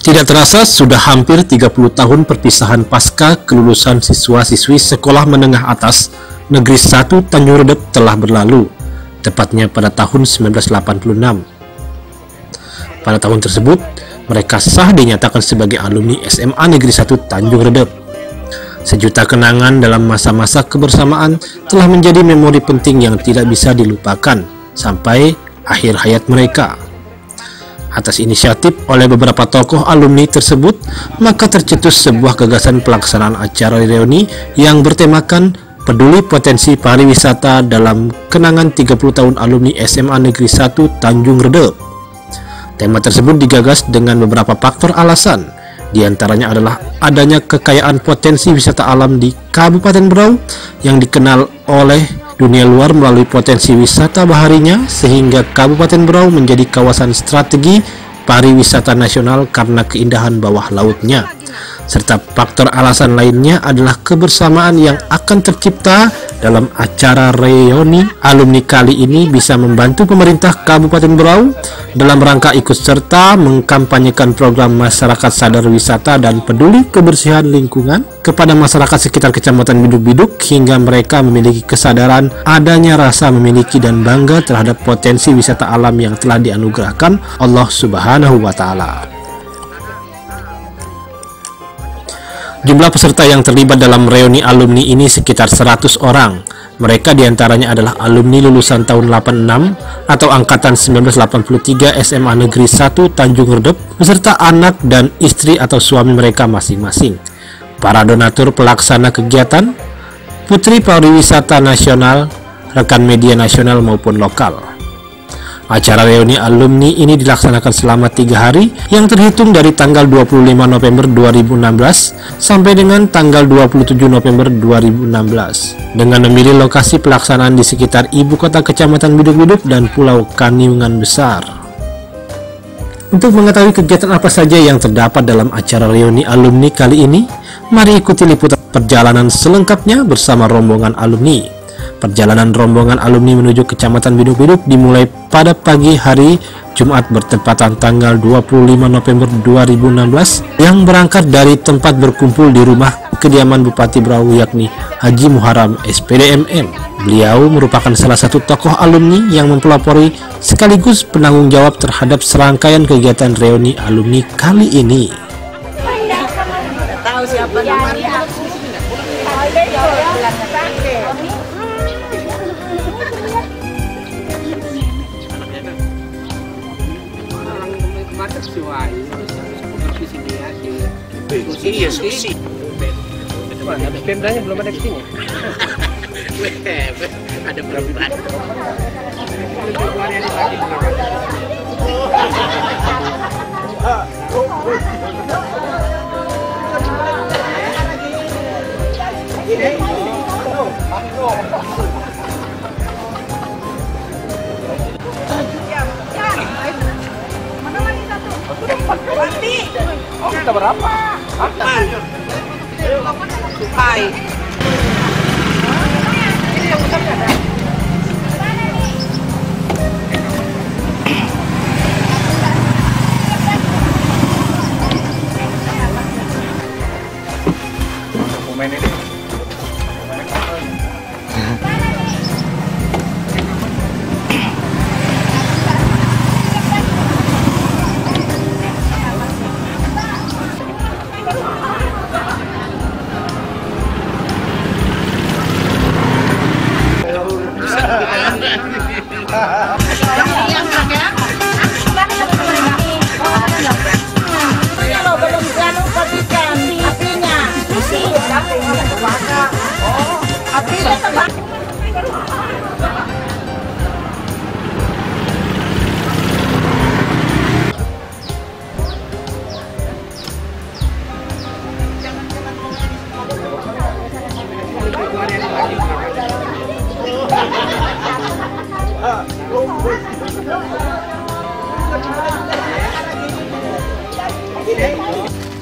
Tidak terasa sudah hampir 30 tahun perpisahan pasca kelulusan siswa-siswi sekolah menengah atas Negeri 1 Tanjung Redep telah berlalu, tepatnya pada tahun 1986. Pada tahun tersebut, mereka sah dinyatakan sebagai alumni SMA Negeri 1 Tanjung Redep. Sejuta kenangan dalam masa-masa kebersamaan telah menjadi memori penting yang tidak bisa dilupakan sampai akhir hayat mereka. Atas inisiatif oleh beberapa tokoh alumni tersebut, maka tercetus sebuah gagasan pelaksanaan acara reuni yang bertemakan peduli potensi pariwisata dalam kenangan 30 tahun alumni SMA Negeri 1 Tanjung Redep. Tema tersebut digagas dengan beberapa faktor alasan, di antaranya adalah adanya kekayaan potensi wisata alam di Kabupaten Berau yang dikenal oleh dunia luar melalui potensi wisata baharinya, sehingga Kabupaten Berau menjadi kawasan strategi pariwisata nasional karena keindahan bawah lautnya. Serta faktor alasan lainnya adalah kebersamaan yang akan tercipta dalam acara reuni alumni kali ini bisa membantu pemerintah Kabupaten Berau dalam rangka ikut serta mengkampanyekan program masyarakat sadar wisata dan peduli kebersihan lingkungan kepada masyarakat sekitar Kecamatan Biduk-Biduk, hingga mereka memiliki kesadaran adanya rasa memiliki dan bangga terhadap potensi wisata alam yang telah dianugerahkan Allah Subhanahu wa Ta'ala. Jumlah peserta yang terlibat dalam reuni alumni ini sekitar 100 orang. Mereka diantaranya adalah alumni lulusan tahun 86 atau angkatan 1983 SMA Negeri 1 Tanjung Redep beserta anak dan istri atau suami mereka masing-masing. Para donatur pelaksana kegiatan, putri pariwisata nasional, rekan media nasional maupun lokal. Acara reuni alumni ini dilaksanakan selama 3 hari yang terhitung dari tanggal 25 November 2016 sampai dengan tanggal 27 November 2016 dengan memilih lokasi pelaksanaan di sekitar ibu kota Kecamatan Biduk-Biduk dan Pulau Kaniungan Besar. Untuk mengetahui kegiatan apa saja yang terdapat dalam acara reuni alumni kali ini, mari ikuti liputan perjalanan selengkapnya bersama rombongan alumni. Perjalanan rombongan alumni menuju Kecamatan Biduk-Biduk dimulai pada pagi hari Jumat bertepatan tanggal 25 November 2016 yang berangkat dari tempat berkumpul di rumah kediaman Bupati Berau yakni Haji Muharam SPD MM. Beliau merupakan salah satu tokoh alumni yang mempelopori sekaligus penanggung jawab terhadap serangkaian kegiatan reuni alumni kali ini. Tahu siapa namanya? Iya, susi. Mana habis pemdanya belum ada kesini. Ada perempuan. Oh, kita berapa? Hai. Pemain ini.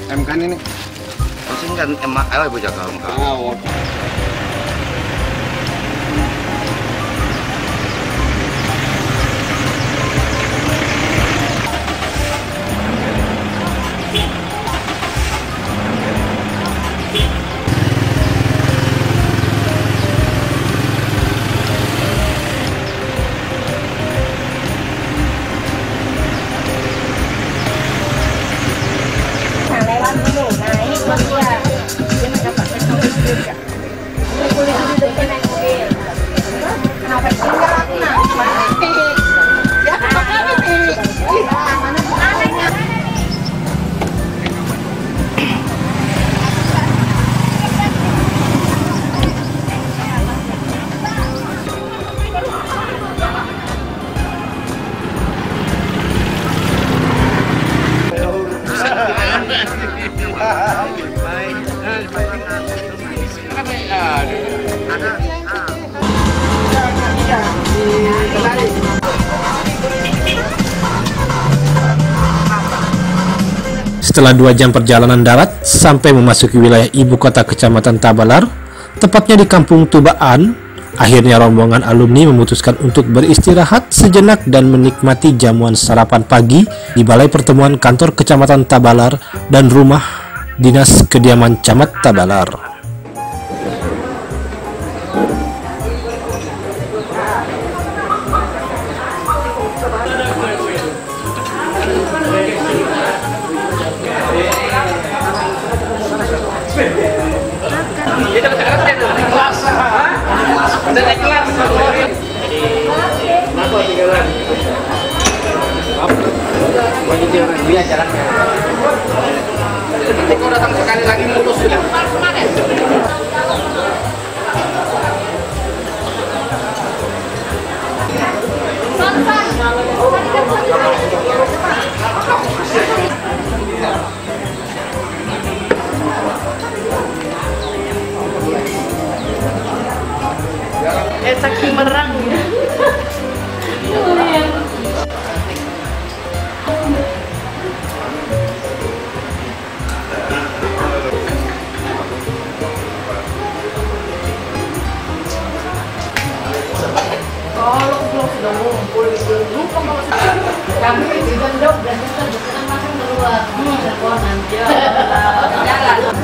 MK ini. Sing kan emak awe bocah kaum kau. jalan dulu naik baru dia mendapatkan mobil juga. Kulit duduknya naik mobil. Kenapa tinggal aku nak? Ya apa sih? Mana anaknya? Setelah 2 jam perjalanan darat sampai memasuki wilayah ibu kota Kecamatan Tabalar, tepatnya di Kampung Tubaan, akhirnya rombongan alumni memutuskan untuk beristirahat sejenak dan menikmati jamuan sarapan pagi di Balai Pertemuan Kantor Kecamatan Tabalar dan Rumah Dinas Kediaman Camat Tabalar. Kau datang sekali lagi mulus sudah. Saking merang. Kalau belum sudah ngumpul itu lupa kalau kami di jendok dan kita langsung keluar. Teleponan jalan.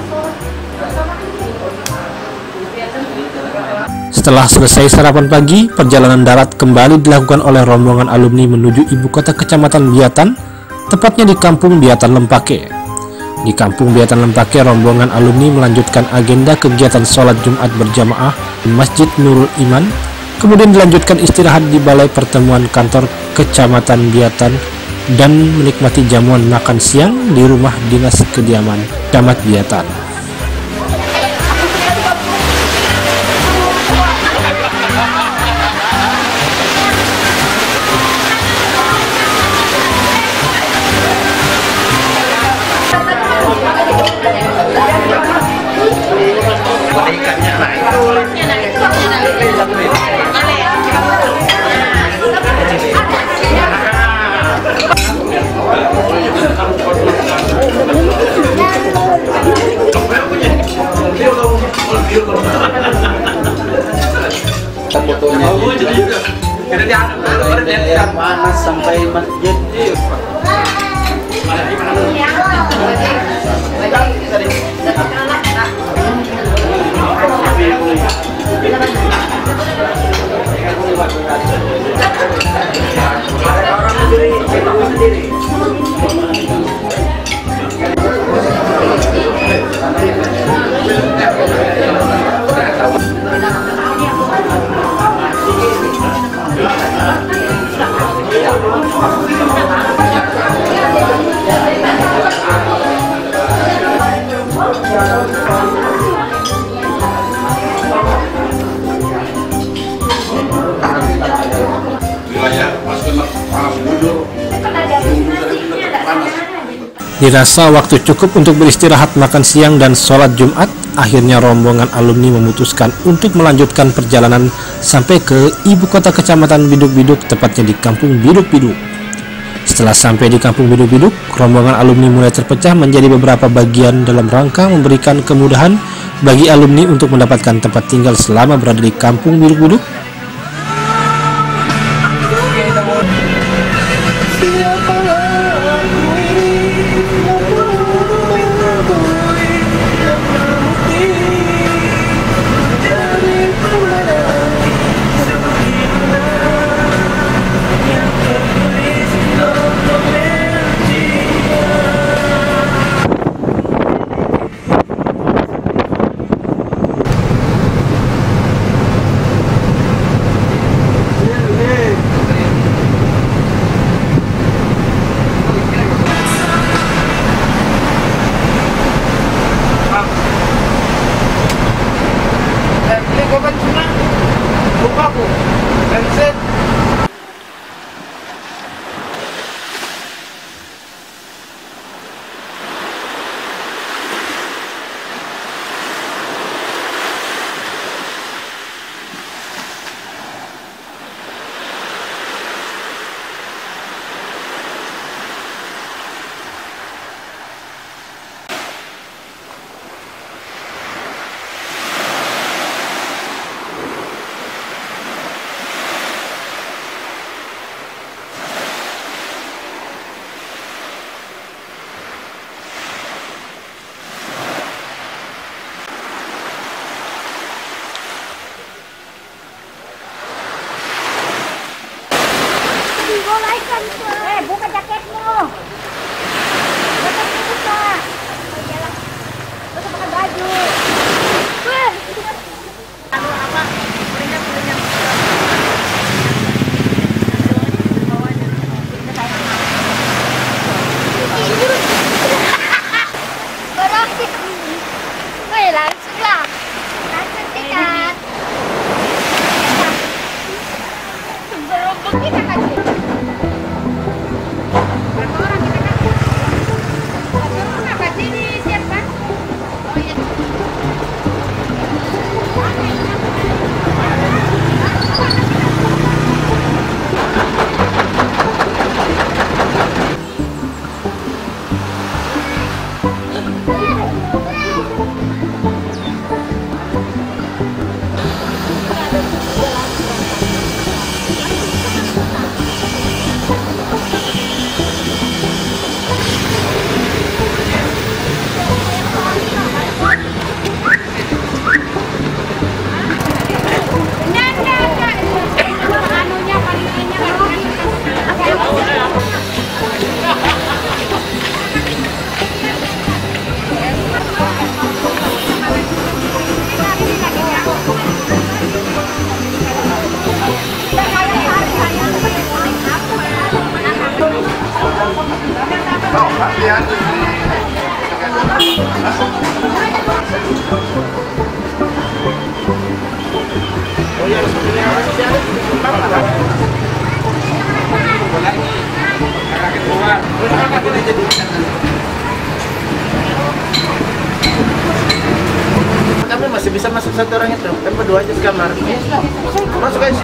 Setelah selesai sarapan pagi, perjalanan darat kembali dilakukan oleh rombongan alumni menuju ibu kota Kecamatan Biatan, tepatnya di Kampung Biatan Lempake. Di Kampung Biatan Lempake, rombongan alumni melanjutkan agenda kegiatan sholat Jumat berjamaah di Masjid Nurul Iman, kemudian dilanjutkan istirahat di Balai Pertemuan Kantor Kecamatan Biatan dan menikmati jamuan makan siang di Rumah Dinas Kediaman Camat Biatan. Panas sampai masjid. Dirasa waktu cukup untuk beristirahat, makan siang, dan sholat Jumat, akhirnya rombongan alumni memutuskan untuk melanjutkan perjalanan sampai ke ibu kota Kecamatan Biduk-Biduk, tepatnya di Kampung Biduk-Biduk. Setelah sampai di Kampung Biduk-Biduk, rombongan alumni mulai terpecah menjadi beberapa bagian dalam rangka memberikan kemudahan bagi alumni untuk mendapatkan tempat tinggal selama berada di Kampung Biduk-Biduk. Kami masih bisa masuk satu orang itu, kan berdua aja sekamar. Masuk guys.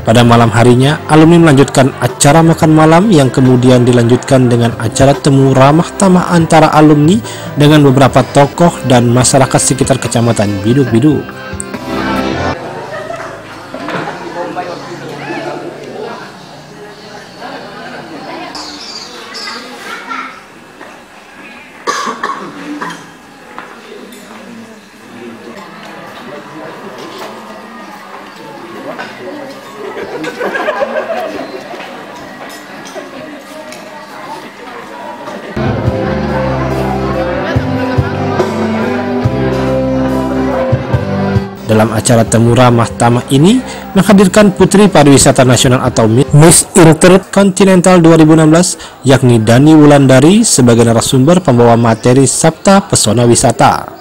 Pada malam harinya, alumni melanjutkan acara makan malam yang kemudian dilanjutkan dengan acara temu ramah tamah antara alumni dengan beberapa tokoh dan masyarakat sekitar Kecamatan Biduk-Biduk. Dalam acara temu ramah tamah ini menghadirkan Putri Pariwisata Nasional atau Miss Intercontinental 2016 yakni Dani Wulandari sebagai narasumber pembawa materi Sabta Pesona Wisata.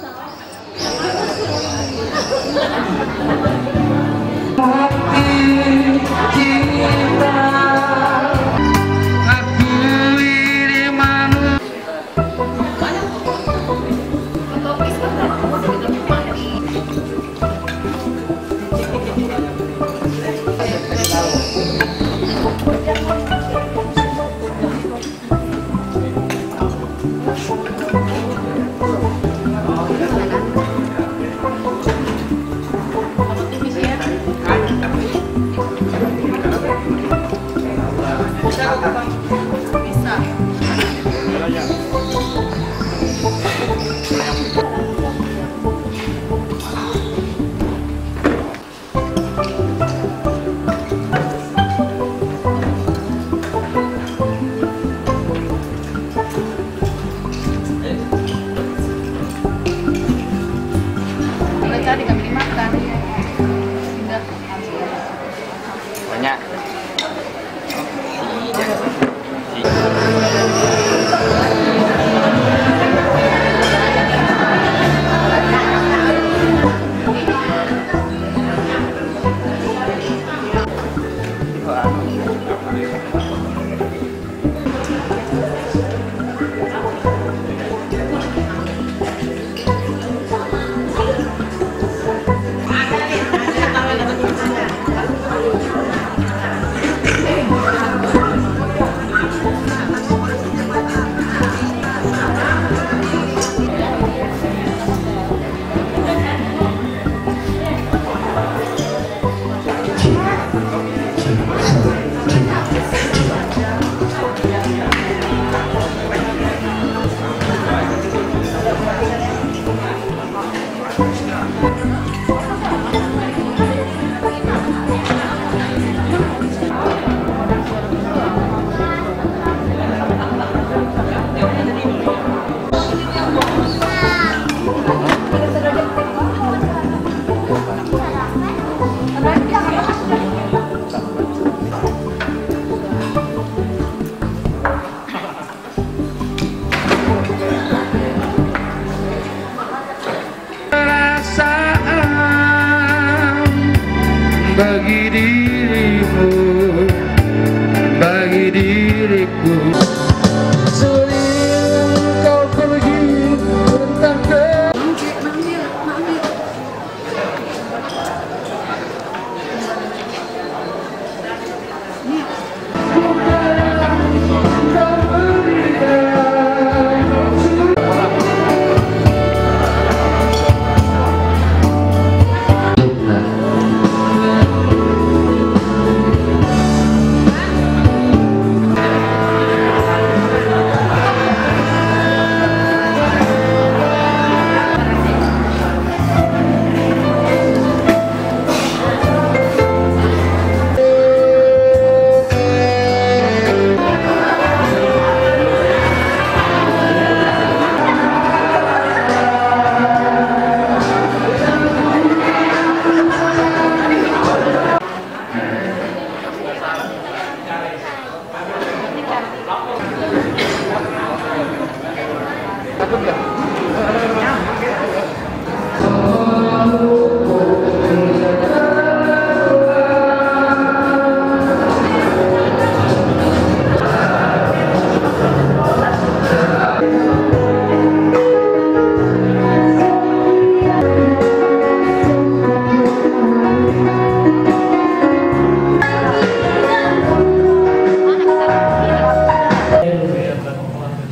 Banyak. bagi dirimu, bagi diriku. Sering kau pergi entah ke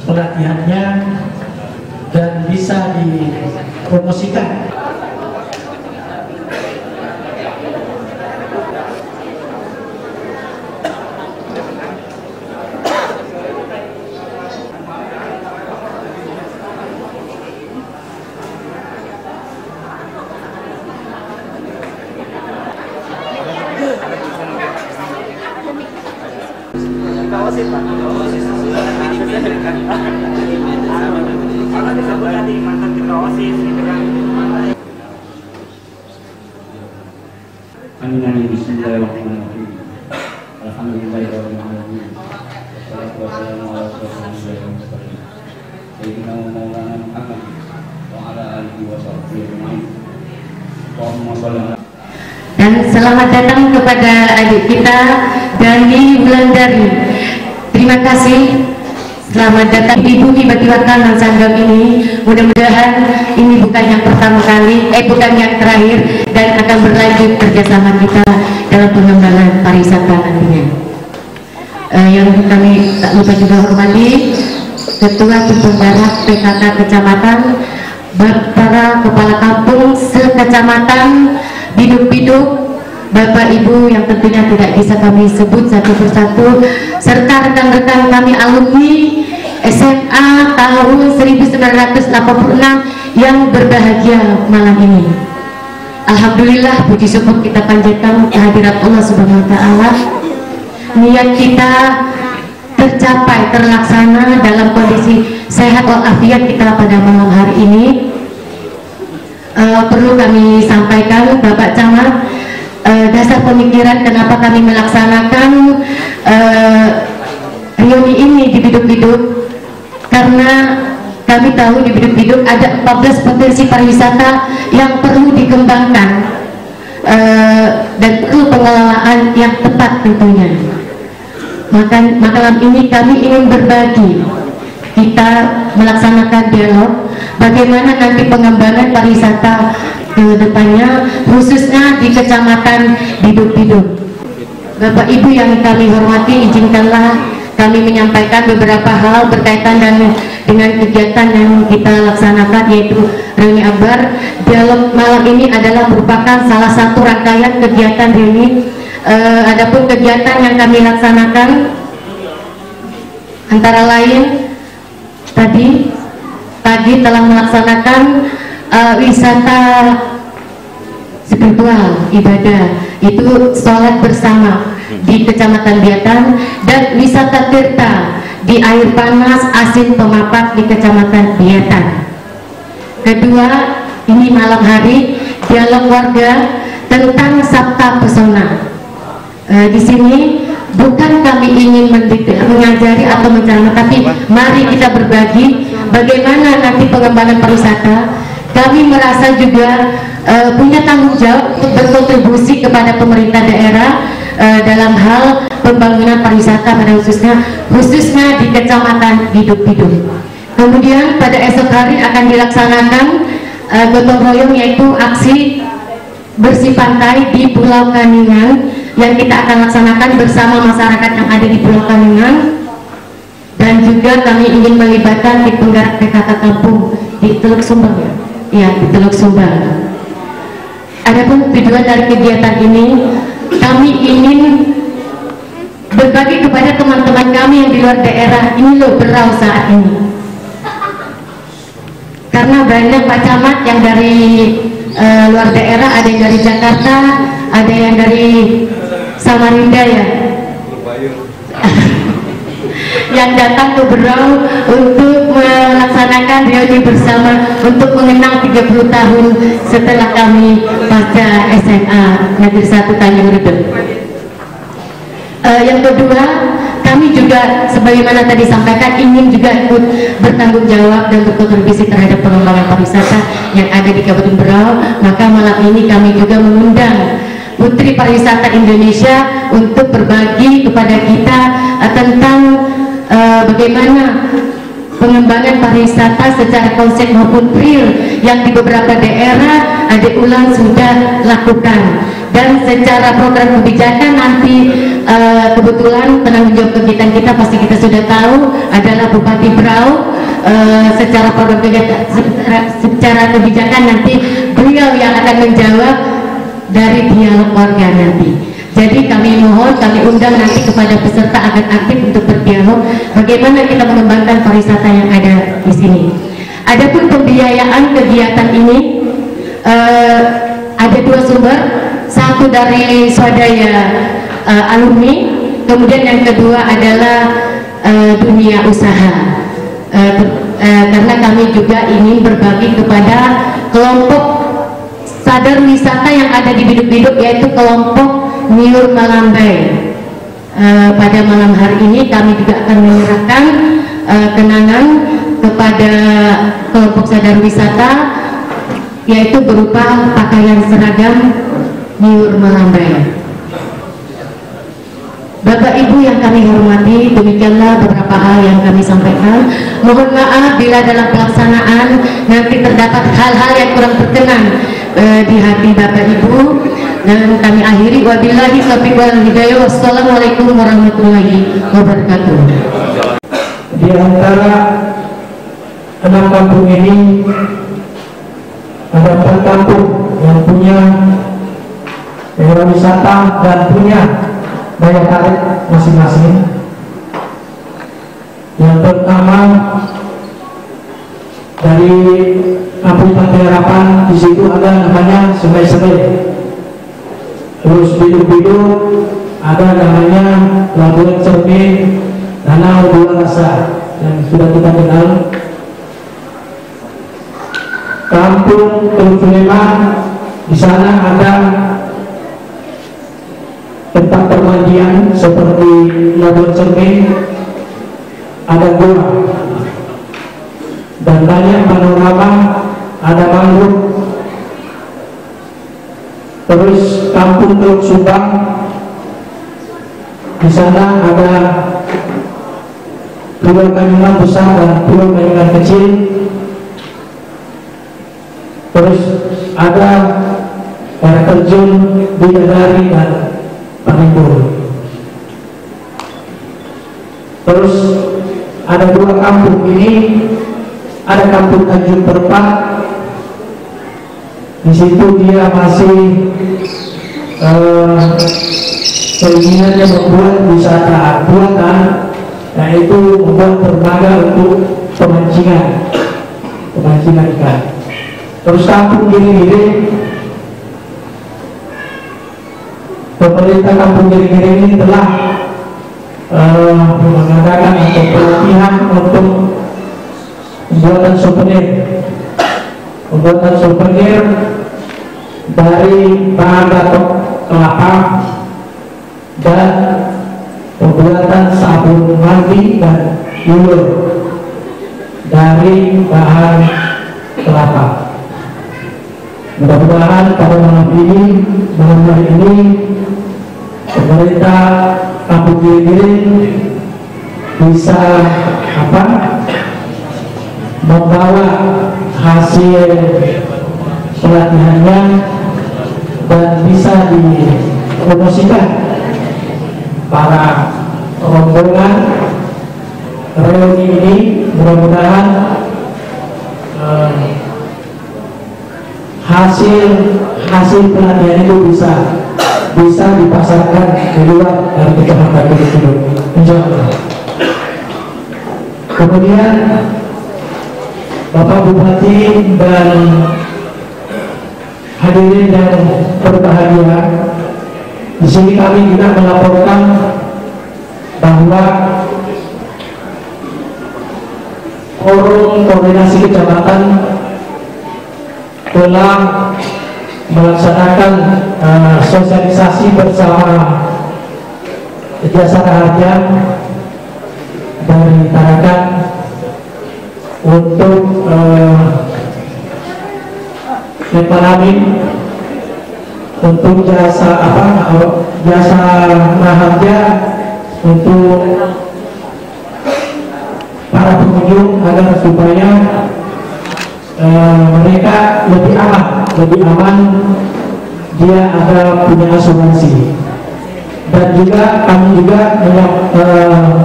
pelatihannya dan bisa dipromosikan. Bismillahirrahmanirrahim. Alhamdulillahirabbil alamin. Wassalatu wassalamu ala rasulillah sayyidina Maulana Muhammad wa ala alihi wa sahbihi ajma'in. Allahumma shalli ala. Dan selamat datang kepada adik kita Dani Wulandari. Terima kasih. Selamat datang Ibu Hibati Wakal Sanggam ini. Mudah-mudahan ini bukan yang pertama kali, bukan yang terakhir, dan akan berlanjut kerjasama kita dalam pengembangan pariwisata nantinya. Yang kami tak lupa juga hormati Ketua Tumpeng Darah PKK Kecamatan, para kepala kampung sekecamatan, biduk-biduk, Bapak Ibu yang tentunya tidak bisa kami sebut satu persatu, serta rekan-rekan kami alumni SMA tahun 1986 yang berbahagia malam ini. Alhamdulillah, puji syukur kita panjatkan kehadirat Allah Subhanahu wa Ta'ala. Niat kita tercapai, terlaksana dalam kondisi sehat walafiat kita pada malam hari ini. Perlu kami sampaikan, Bapak Camat, dasar pemikiran kenapa kami melaksanakan reuni ini di biduk-biduk, karena kami tahu di biduk-biduk ada 14 potensi pariwisata yang perlu dikembangkan dan perlu pengelolaan yang tepat tentunya. Malam ini kami ingin berbagi, kita melaksanakan dialog bagaimana nanti pengembangan pariwisata ke depannya, khususnya di kecamatan biduk-biduk. Bapak Ibu yang kami hormati, izinkanlah kami menyampaikan beberapa hal berkaitan dengan kegiatan yang kita laksanakan, yaitu reuni akbar. Dialog malam ini adalah merupakan salah satu rangkaian kegiatan reuni. Adapun kegiatan yang kami laksanakan antara lain tadi telah melaksanakan wisata spiritual, ibadah, itu sholat bersama di Kecamatan Biatan, dan wisata tirta di air panas Asin Pemapak di Kecamatan Biatan. Kedua, ini malam hari dialog warga tentang Sabta Pesona. Di sini bukan kami ingin mengajari atau menceramah, tapi mari kita berbagi bagaimana nanti pengembangan pariwisata. Kami merasa juga punya tanggung jawab untuk berkontribusi kepada pemerintah daerah dalam hal pembangunan pariwisata pada khususnya di Kecamatan Biduk-Biduk. Kemudian pada esok hari akan dilaksanakan gotong royong, yaitu aksi bersih pantai di Pulau Kaningan yang kita akan laksanakan bersama masyarakat yang ada di Pulau Kaningan, dan juga kami ingin melibatkan di penggerak PKK kampung di Teluk Sumbang, ya, di Teluk Sumbang. Adapun tujuan dari kegiatan ini, kami ingin berbagi kepada teman-teman kami yang di luar daerah ini loh berau saat ini, karena banyak Pak Camat yang dari luar daerah, ada yang dari Jakarta, ada yang dari Samarinda, ya, yang datang ke Berau untuk melaksanakan reuni bersama untuk mengenang 30 tahun setelah kami pasca SMA Negeri 1 Tanjung Redep. Yang kedua, kami juga sebagaimana tadi sampaikan ingin juga ikut bertanggung jawab dan berkontribusi terhadap pengembangan pariwisata yang ada di Kabupaten Berau. Maka malam ini kami juga mengundang Putri Pariwisata Indonesia untuk berbagi kepada kita tentang bagaimana pengembangan pariwisata secara konsep maupun real yang di beberapa daerah Adik Ulang sudah lakukan. Dan secara program kebijakan nanti kebetulan penanggung jawab kegiatan kita pasti kita sudah tahu adalah Bupati Berau. Secara program kegiatan, secara kebijakan nanti beliau yang akan menjawab dari dialog warga nanti. Jadi kami mohon, kami undang nanti kepada peserta agar aktif untuk berdialog bagaimana kita mengembangkan pariwisata yang ada di sini. Adapun pembiayaan kegiatan ini ada dua sumber, satu dari swadaya alumni, kemudian yang kedua adalah dunia usaha. Karena kami juga ingin berbagi kepada kelompok sadar wisata yang ada di Biduk-Biduk, yaitu kelompok Niur Malambai. Pada malam hari ini kami juga akan menyerahkan kenangan kepada kelompok sadar wisata, yaitu berupa pakaian seragam Niur Malambai. Bapak Ibu yang kami hormati, demikianlah beberapa hal yang kami sampaikan. Mohon maaf bila dalam pelaksanaan nanti terdapat hal-hal yang kurang berkenan di hati Bapak Ibu, dan kami akhiri wabillahi taufiq wal hidayah. Wassalamualaikum warahmatullahi wabarakatuh. Di antara 6 kampung ini ada 4 kampung yang punya daerah wisata dan punya daya tarik masing-masing. Yang pertama dari Kampung Pantai Harapan, di situ ada namanya Sungai-Sungai. Terus Biduk-Biduk ada namanya Labuan Cermin, Danau Dua Rasa yang sudah kita kenal. Kampung Teluk Suleman, di sana ada tempat permandian seperti Labuan Cermin, ada gua dan banyak panorama, ada mangrove. Terus Kampung Teluk Sumbang, di sana ada Pulau Kanyungan besar dan Pulau Kanyungan kecil. Terus ada air terjun Bidadari dan Panimbul. Terus ada 2 kampung ini, ada Kampung Tanjung Perpat. Di situ dia masih keinginannya membuat wisata buatan, yaitu membuat dermaga untuk pemancingan ikan. Terus Kampung Giring-Giring, pemerintah Kampung Giring-Giring ini telah mengadakan atau pelatihan untuk pembuatan souvenir dari bahan batok kelapa dan pembuatan sabun mandi dan ulur dari bahan kelapa. Mudah-mudahan pada malam hari ini pemerintah Kampung Giring bisa membawa hasil pelatihannya dan bisa dipromosikan para rombongan reuni ini. Mudah-mudahan hasil pelatihan itu bisa dipasarkan di luar dari Kecamatan Gunung, insyaallah. Kemudian Bapak Bupati dan hadirin yang berbahagia, di sini kami juga melaporkan bahwa Forum Koordinasi Kecamatan telah melaksanakan sosialisasi bersama jasa raharja dari Tarakan untuk Nepalamin untuk jasa raharja untuk para pengunjung agar supaya mereka lebih aman, dia ada punya asuransi. Dan juga kami juga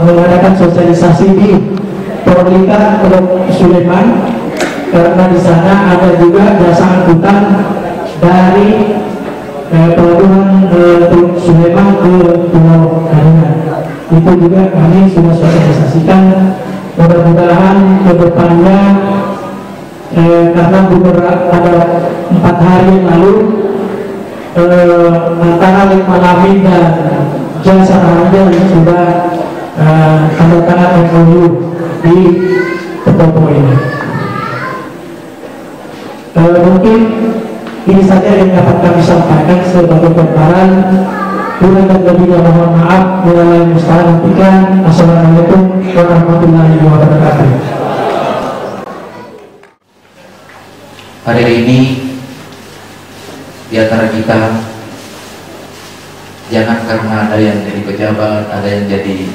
mengadakan sosialisasi di Perlikan Teluk Sulaiman, karena di sana ada juga jasa angkutan dari pelabuhan Teluk Sulaiman ke Pulau Kadingan. Itu juga kami sudah sosialisasikan. Mudah-mudahan ke depannya karena ada 4 hari yang lalu antara Nepalamin dan jasa raharja sudah tanda tangan MOU di Pendopo ini. Mungkin ini saja yang dapat kami sampaikan sebagai gambaran. Kurang dan lebihnya mohon maaf. Assalamualaikum warahmatullahi wabarakatuh. Hari ini di antara kita, jangan karena ada yang jadi pejabat, ada yang jadi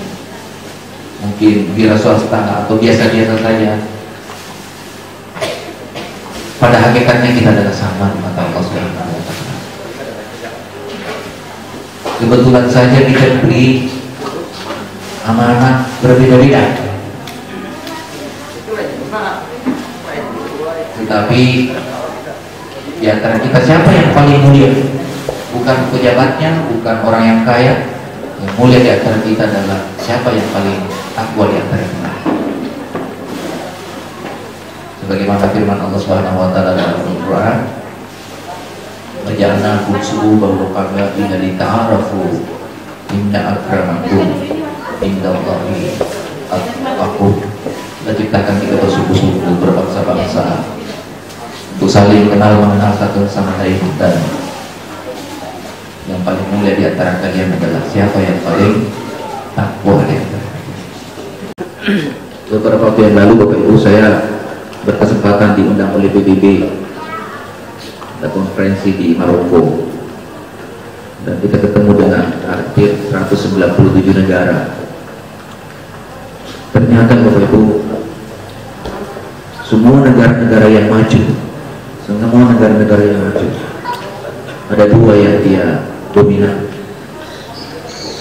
mungkin wira swasta atau biasa-biasa saja. Pada hakikatnya kita adalah sama di mata Allah Subhanahu wa Ta'ala. Kebetulan saja kita diberi amanah berbeda-beda, tetapi di antara kita siapa yang paling mulia? Bukan pejabatnya, bukan orang yang kaya. Yang mulia di antara kita adalah siapa yang paling takwa di antara kita. Sebagaimana firman Allah Subhanahu wa Ta'ala dalam Al-Qur'an, "Waja'alna qusbu barokah bina lita'arafu inna akramakum indallahi atqakum." Kita ciptakan kita bersuku-suku, berbangsa-bangsa untuk saling kenal mengenal satu sama lain, dan yang paling mulia di antara kalian adalah siapa yang paling takwa di antara kalian. Beberapa waktu yang lalu Bapak Ibu, saya berkesempatan diundang oleh PBB ada konferensi di Maroko, dan kita ketemu dengan hampir 197 negara. Ternyata Bapak Ibu, semua negara-negara yang maju, semua negara-negara yang maju, ada dua yang dia dominan.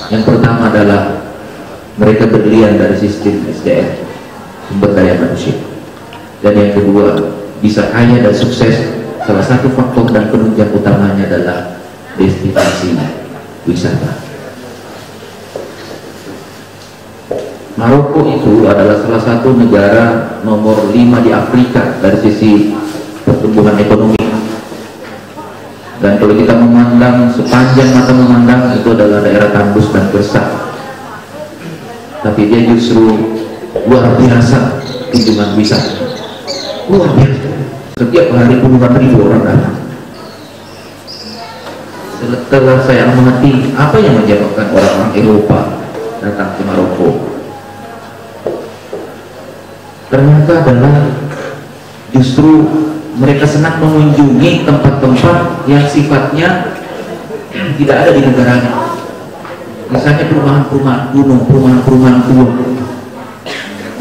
Yang pertama adalah mereka berlian dari sistem SDM, sumber daya manusia. Dan yang kedua, bisa kaya dan sukses, salah satu faktor dan penunjang utamanya adalah destinasi wisata. Maroko itu adalah salah satu negara nomor 5 di Afrika dari sisi pertumbuhan ekonomi. Dan kalau kita memandang, sepanjang mata memandang, itu adalah daerah tandus dan gersang. Tapi dia justru luar biasa kunjungan wisata. Luar biasa. Setiap hari puluhan ribu orang datang. Setelah saya mengerti apa yang menyebabkan orang-orang Eropa datang ke Maroko, ternyata adalah justru mereka senang mengunjungi tempat-tempat yang sifatnya tidak ada di negaranya. Misalnya perumahan-perumahan gunung, perumahan-perumahan tua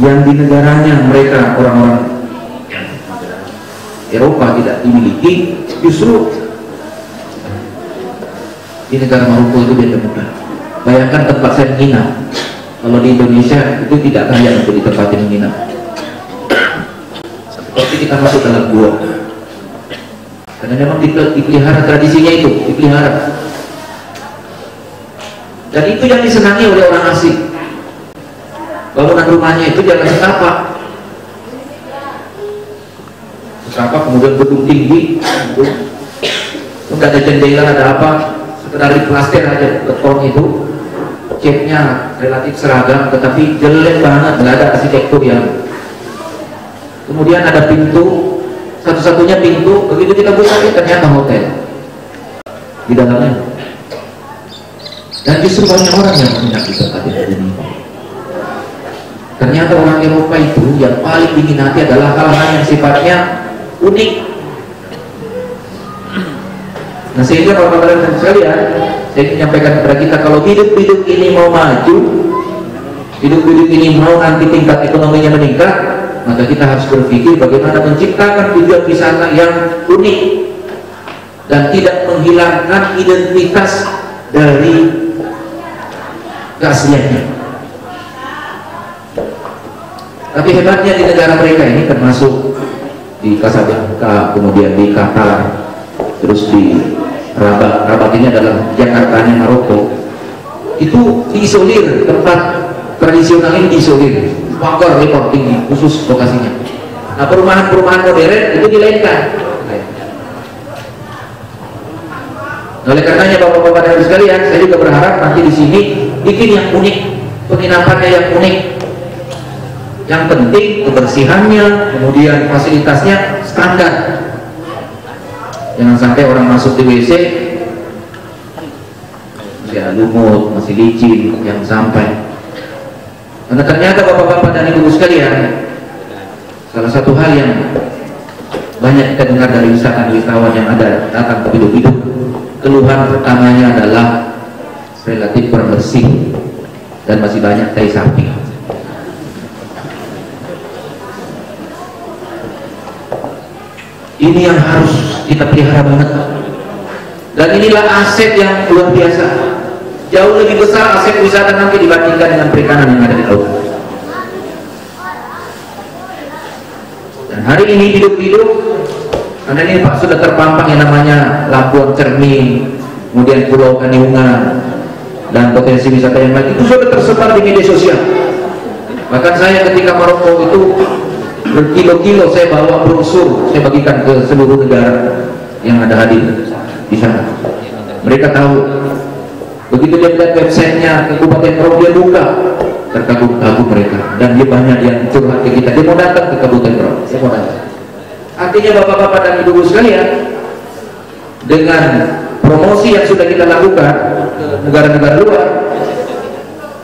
yang di negaranya mereka orang-orang Eropa tidak dimiliki, justru di negara Maroko itu dia temukan. Bayangkan tempat saya menginap, kalau di Indonesia itu tidak kaya untuk ditempati menginap. Seperti kita masuk dalam gua, karena memang dipelihara tradisinya itu, dipelihara. Dan itu yang disenangi oleh orang asing. Bangunan rumahnya itu jangan setapak, kemudian gedung tinggi, nggak ada jendela, ada apa, sekedar diplaster aja beton itu, catnya relatif seragam, tetapi jelek banget, nggak ada arsitektur yang. Kemudian ada pintu, satu-satunya pintu, begitu kita buka ternyata hotel di dalamnya. Dan justru banyak orang yang minat di tempat ini. Ternyata orang Eropa itu yang paling diminati adalah hal-hal yang sifatnya unik. Nah, sehingga Bapak-Bapak dan sekalian, saya ingin menyampaikan kepada kita, kalau hidup-hidup ini mau maju, hidup-hidup ini mau nanti tingkat ekonominya meningkat, maka kita harus berpikir bagaimana menciptakan tujuan wisata yang unik dan tidak menghilangkan identitas dari keasliannya. Tapi hebatnya di negara mereka ini, termasuk di Casablanca, kemudian di Qatar, terus di Rabat. Rabat ini adalah Jakartanya Maroko. Itu diisolir, tempat tradisional ini diisolir, faktor rekor tinggi, khusus lokasinya. Nah, perumahan-perumahan modern itu dilainkan. Oleh karenanya Bapak-Bapak dan Ibu sekalian, saya juga berharap nanti di sini bikin yang unik, penginapannya yang unik. Yang penting kebersihannya, kemudian fasilitasnya standar. Jangan sampai orang masuk di WC masih ada lumut, masih licin, yang sampai. Karena ternyata Bapak-Bapak dan Ibu sekalian, salah satu hal yang banyak kita dengar dari wisatawan yang ada datang ke Biduk-Biduk, keluhan pertamanya adalah relatif kurang bersih dan masih banyak tai sapi. Ini yang harus kita pelihara banget, dan inilah aset yang luar biasa, jauh lebih besar aset wisata nanti dibandingkan dengan perikanan yang ada di laut. Dan hari ini Biduk-Biduk, karena ini Pak sudah terpampang yang namanya Labuan Cermin, kemudian Pulau Kaniungan, dan potensi wisata yang lain itu sudah tersebar di media sosial. Bahkan saya ketika Maroko itu berkilo-kilo saya bawa brosur, saya bagikan ke seluruh negara yang ada hadir di sana. Mereka tahu, begitu dia lihat websitenya Kabupaten Merauke, dia buka, terkagum-kagum mereka, dan dia banyak yang curhat ke kita, dia mau datang ke Kabupaten Merauke, saya mau datang. Artinya Bapak-Bapak dan Ibu sekalian, dengan promosi yang sudah kita lakukan ke negara-negara luar,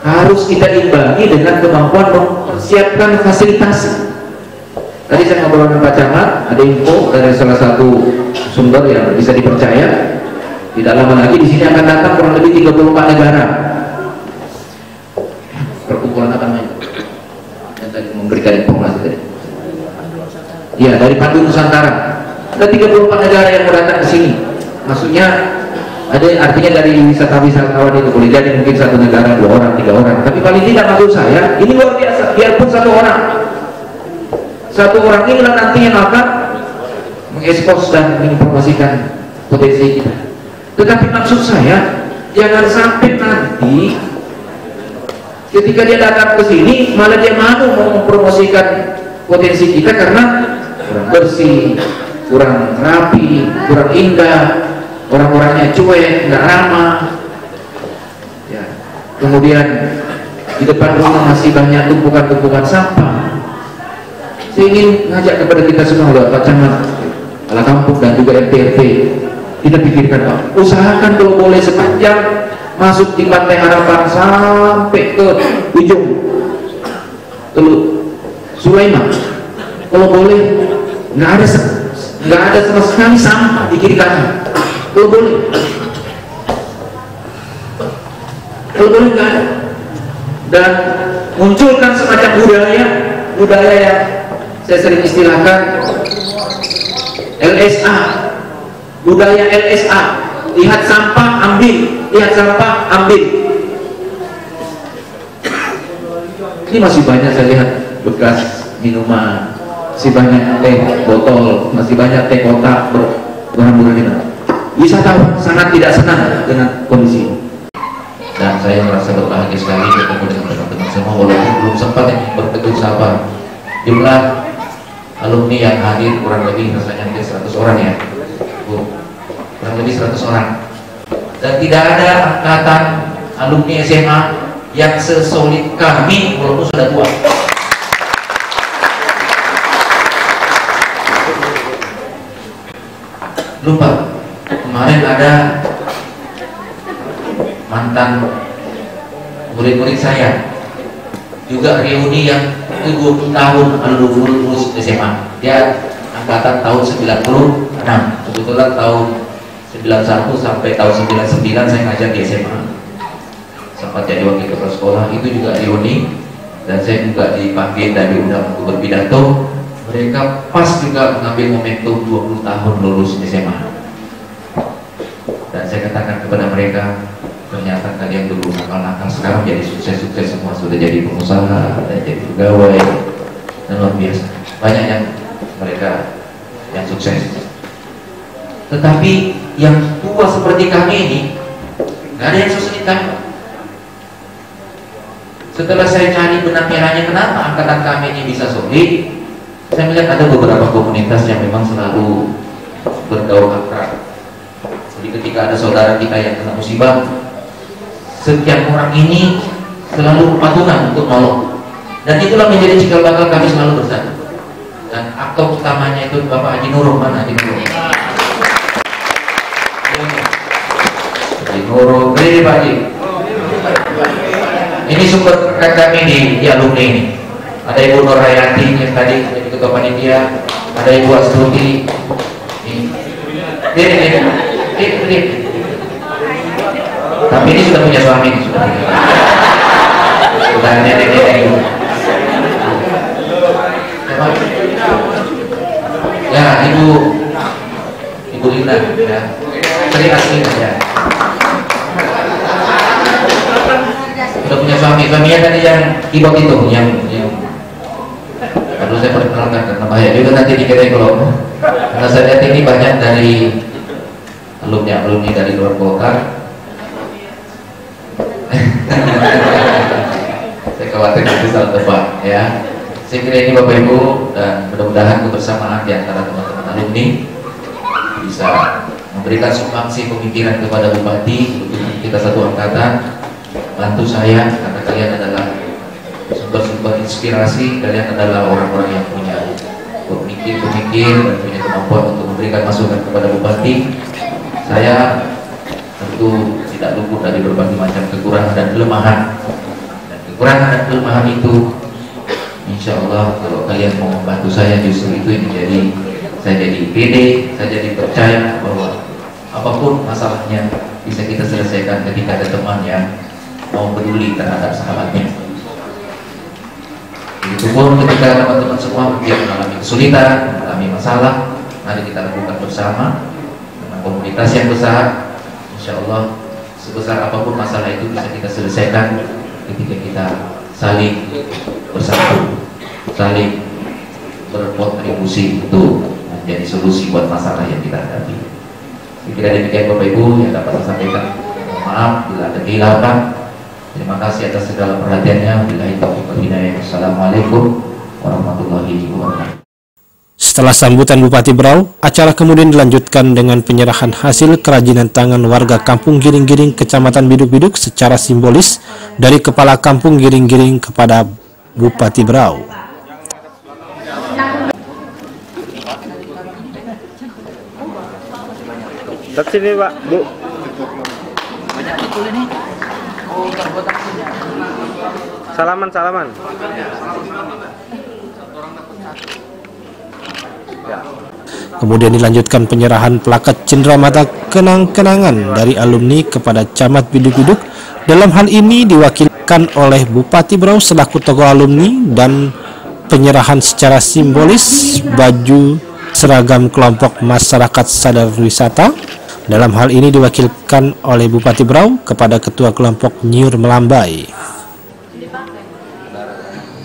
harus kita imbangi dengan kemampuan mempersiapkan fasilitas. Tadi saya ngobrol dengan Pak Camat, ada info dari salah satu sumber yang bisa dipercaya. Tidak lama lagi di sini akan datang kurang lebih 34 negara. Perkumpulan apa namanya? Yang tadi memberikan informasi tadi. Ya, dari Pandu Nusantara. Ada 34 negara yang mau datang ke sini. Maksudnya ada, artinya dari wisatawan itu boleh jadi mungkin satu negara 2 orang, 3 orang. Tapi paling tidak maksud saya, ini luar biasa. Biarpun satu orang inilah nanti yang akan mengekspos dan menginformasikan potensi kita. Tetapi maksud saya, jangan sampai nanti ketika dia datang ke sini malah dia malu mau mempromosikan potensi kita karena kurang bersih, kurang rapi, kurang indah, orang-orangnya cuek, nggak ramah. Ya. Kemudian di depan rumah masih banyak tumpukan-tumpukan sampah. Saya ingin ngajak kepada kita semua, Pak Camat, Kepala Kampung dan juga RT-RT, kita pikirkan Pak, usahakan kalau boleh sepanjang masuk di Pantai Harapan sampai ke ujung Teluk Sulaiman, kalau boleh nggak ada nggak ada sama sekali sampah di kiri kanan. Kalau boleh nggak ada. Dan munculkan semacam budaya yang saya sering istilahkan LSA, budaya LSA. Lihat sampah ambil, lihat sampah ambil. Ini masih banyak saya lihat bekas minuman, masih banyak teh botol, masih banyak teh kotak berhamburan di mana. Wisatawan sangat tidak senang dengan kondisi ini. Dan saya merasa berbahagia sekali ketemu dengan teman-teman semua, walaupun belum sempat bertegur sapa. Jumlah alumni yang hadir kurang lebih rasanya 100 orang ya, Bu. Kurang lebih 100 orang. Dan tidak ada angkatan alumni SMA yang sesolid kami walaupun sudah tua. Lupa, kemarin ada mantan murid-murid saya juga reuni yang 20 tahun lulus SMA. Dia angkatan tahun 96, kebetulan tahun 91 sampai tahun 99 saya ngajar di SMA, sempat jadi wakil kepala sekolah. Itu juga reuni dan saya juga dipanggil dan diundang untuk berpidato. Mereka pas juga mengambil momentum 20 tahun lulus SMA. Dan saya katakan kepada mereka, ternyata kalian dulu nakal-nakal, sekarang jadi sukses-sukses semua, sudah jadi pengusaha, dan jadi pegawai, dan luar biasa. Banyak yang mereka yang sukses. Tetapi yang tua seperti kami ini, nggak ada yang sesulit kami. Setelah saya cari benang merahnya kenapa angkatan kami ini bisa solid, saya melihat ada beberapa komunitas yang memang selalu bergaul akrab. Jadi ketika ada saudara kita yang kena musibah, setiap orang ini selalu patungan untuk nolong, dan itulah menjadi cikal bakal kami selalu bersatu. Dan aktor utamanya itu Bapak Haji Nurul. Mana Haji Nurul? Haji Nurul, berdiri Pak Haji. Ini sumber berkat kami di alumni ini. Ada Ibu Nur Hayati yang tadi jadi ketua panitia, ada Ibu Astuti. Ini. Tapi ini sudah punya suami, sudah nenek-nenek. Ya, Ibu Lina, ya, sering asli ya. Sudah punya suaminya tadi yang keyboard itu, yang perlu saya perkenalkan karena bahaya juga nanti dikira kalau karena saya lihat ini banyak dari alumni dari luar kota. Saya khawatir nanti salah tebak ya. Saya kira ini Bapak Ibu, dan mudah-mudahan kebersamaan di antara teman-teman alumni bisa memberikan sumbangsi pemikiran kepada Bupati untuk kita satu angkatan. Bantu saya karena kalian adalah sumber-sumber inspirasi, kalian adalah orang-orang yang punya pemikir dan punya kemampuan untuk memberikan masukan kepada Bupati. Saya tentu tidak luput dari berbagai macam kekurangan dan kelemahan. Dan kekurangan dan kelemahan itu, insya Allah kalau kalian mau membantu saya, justru itu yang menjadi saya jadi pede, saya jadi percaya bahwa apapun masalahnya bisa kita selesaikan ketika ada teman yang mau peduli terhadap sahabatnya. Begitupun ketika teman-teman semua mungkin mengalami kesulitan, mengalami masalah, mari kita lakukan bersama dengan komunitas yang besar. Insya Allah sebesar apapun masalah itu bisa kita selesaikan ketika kita saling bersatu, saling berkontribusi untuk menjadi solusi buat masalah yang kita hadapi. Kira-kira demikian Bapak Ibu yang dapat saya sampaikan. Maaf bila ada kehilapan. Terima kasih atas segala perhatiannya. Billahi taufiq wal hidayah. Assalamualaikum warahmatullahi wabarakatuh. Setelah sambutan Bupati Berau, acara kemudian dilanjutkan dengan penyerahan hasil kerajinan tangan warga Kampung Giring-Giring, Kecamatan Biduk-Biduk secara simbolis dari Kepala Kampung Giring-Giring kepada Bupati Berau. Sini Pak, Bu. Salaman. Ya. Kemudian dilanjutkan penyerahan plakat cenderamata kenang-kenangan dari alumni kepada camat Biduk-Biduk. Dalam hal ini diwakilkan oleh Bupati Berau selaku tokoh alumni, dan penyerahan secara simbolis baju seragam kelompok masyarakat sadar wisata. Dalam hal ini diwakilkan oleh Bupati Berau kepada Ketua Kelompok Nyiur Melambai.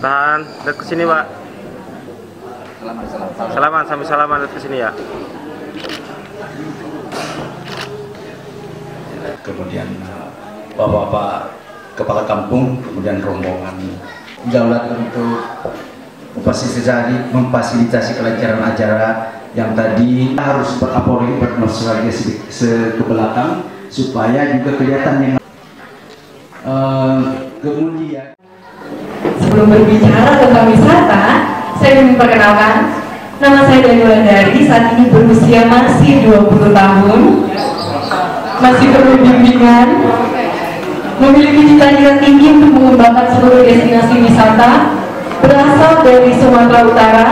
Tahan, lihat ke sini, Pak. Salaman, sambil salaman, lihat ke sini ya. Kemudian bapak-bapak kepala kampung, kemudian rombongan daulat untuk memfasilitasi kelancaran acara yang tadi harus berapori bermasuk ke belakang supaya juga kelihatan yang kemudian. Sebelum berbicara tentang wisata, saya ingin memperkenalkan nama saya Dani Wulandari. Saat ini berusia masih 20 tahun, masih perlu bimbingan, memiliki cita-cita tinggi untuk mengembangkan seluruh destinasi wisata. Berasal dari Sumatera Utara,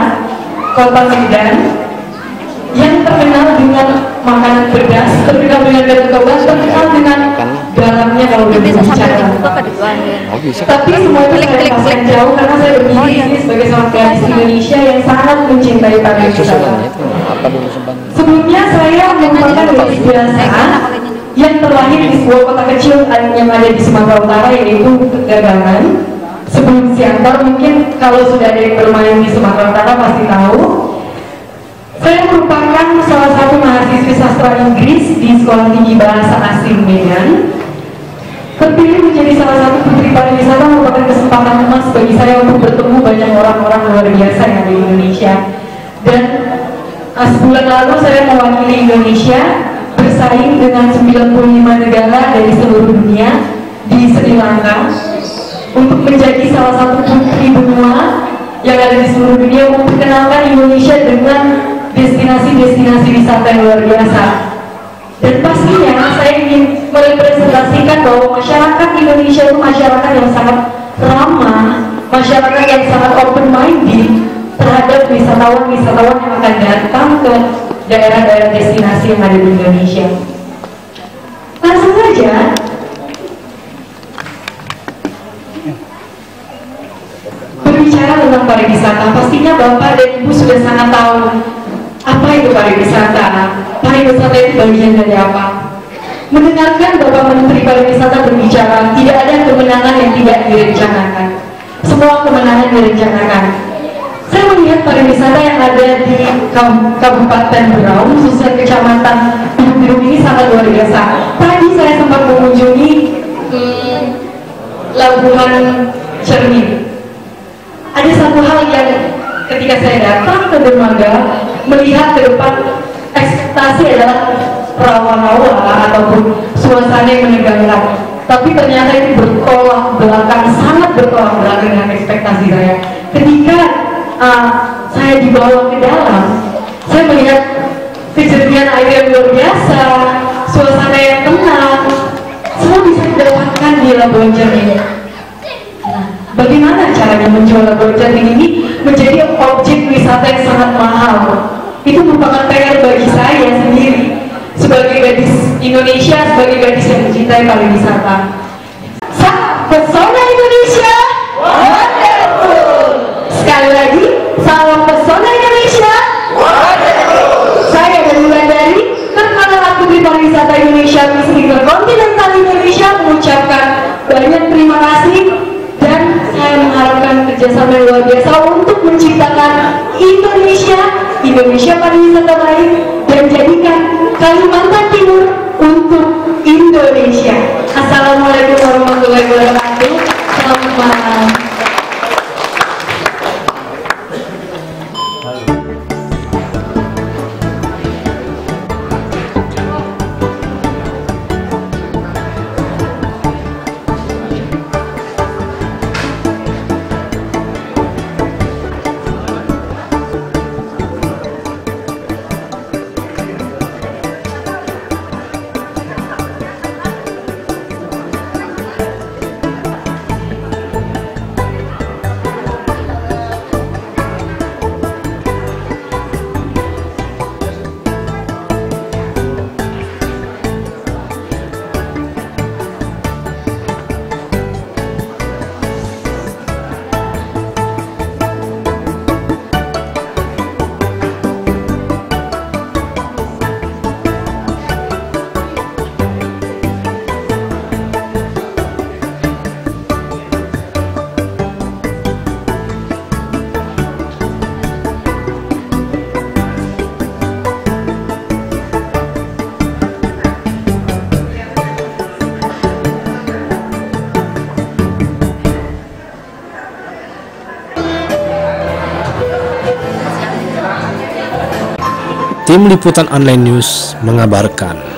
Kota Medan, yang terkenal dengan makanan pedas, terkenal dengan gado-gado, terkenal dengan garamnya kalau berbicara. Tapi semua itu saya pasang jauh karena saya berdiri di sini sebagai seorang gadis Indonesia yang sangat mencintai pariwisata. Sebelumnya saya merupakan gadis biasa yang terlahir di sebuah kota kecil yang ada di Sumatera Utara, yaitu Gagangan. Sebelum Siantar, mungkin kalau sudah ada yang bermain di Sumatera Utara pasti tahu. Saya merupakan salah satu mahasiswi sastra Inggris di Sekolah Tinggi Bahasa Asing Medan. Terpilih menjadi salah satu putri pariwisata merupakan kesempatan emas bagi saya untuk bertemu banyak orang-orang luar biasa yang ada di Indonesia. Dan sebulan lalu saya mewakili Indonesia bersaing dengan 95 negara dari seluruh dunia di Sri Lanka untuk menjadi salah satu putri benua yang ada di seluruh dunia, memperkenalkan Indonesia dengan destinasi-destinasi wisata yang luar biasa. Dan pastinya saya ingin merepresentasikan bahwa masyarakat Indonesia itu masyarakat yang sangat ramah, masyarakat yang sangat open-minded terhadap wisatawan-wisatawan yang akan datang ke daerah-daerah destinasi yang ada di Indonesia. Langsung saja, berbicara tentang pariwisata, pastinya Bapak dan Ibu sudah sangat tahu apa itu pariwisata. Pariwisata itu bagian dari apa? Mendengarkan Bapak Menteri Pariwisata berbicara, tidak ada kemenangan yang tidak direncanakan. Semua kemenangan direncanakan. Saya melihat pariwisata yang ada di Kabupaten Berau, khususnya Kecamatan Biduk-Biduk ini sangat luar biasa. Tadi saya sempat mengunjungi Labuhan Cermin. Ada satu hal yang ketika saya datang ke dermaga, melihat ke depan, ekspektasi adalah rawa-rawa ataupun suasana yang menegangkan. Tapi ternyata itu bertolak belakang, sangat bertolak belakang dengan ekspektasi saya. Ketika saya dibawa ke dalam, saya melihat kejadian air yang luar biasa, suasana yang tenang, semua bisa didapatkan di Labuan Cermin. Bagaimana caranya menjual Labuan Cermin ini menjadi objek wisata yang sangat mahal? Itu merupakan PR bagi saya sendiri sebagai gadis Indonesia, sebagai gadis yang mencintai pariwisata. Salam pesona Indonesia, wonderful. Sekali lagi, salam pesona Indonesia, wonderful. Saya Dani Wulandari, terkenal putri pariwisata Indonesia, Miss Intercontinental Indonesia, mengucapkan banyak terima kasih. Dan saya mengharapkan kerjasama yang luar biasa untuk menciptakan Indonesia pariwisata baik, dan jadikan Kalimantan Timur untuk Indonesia. Assalamualaikum warahmatullahi wabarakatuh. Selamat malam. Tim Liputan Online News mengabarkan.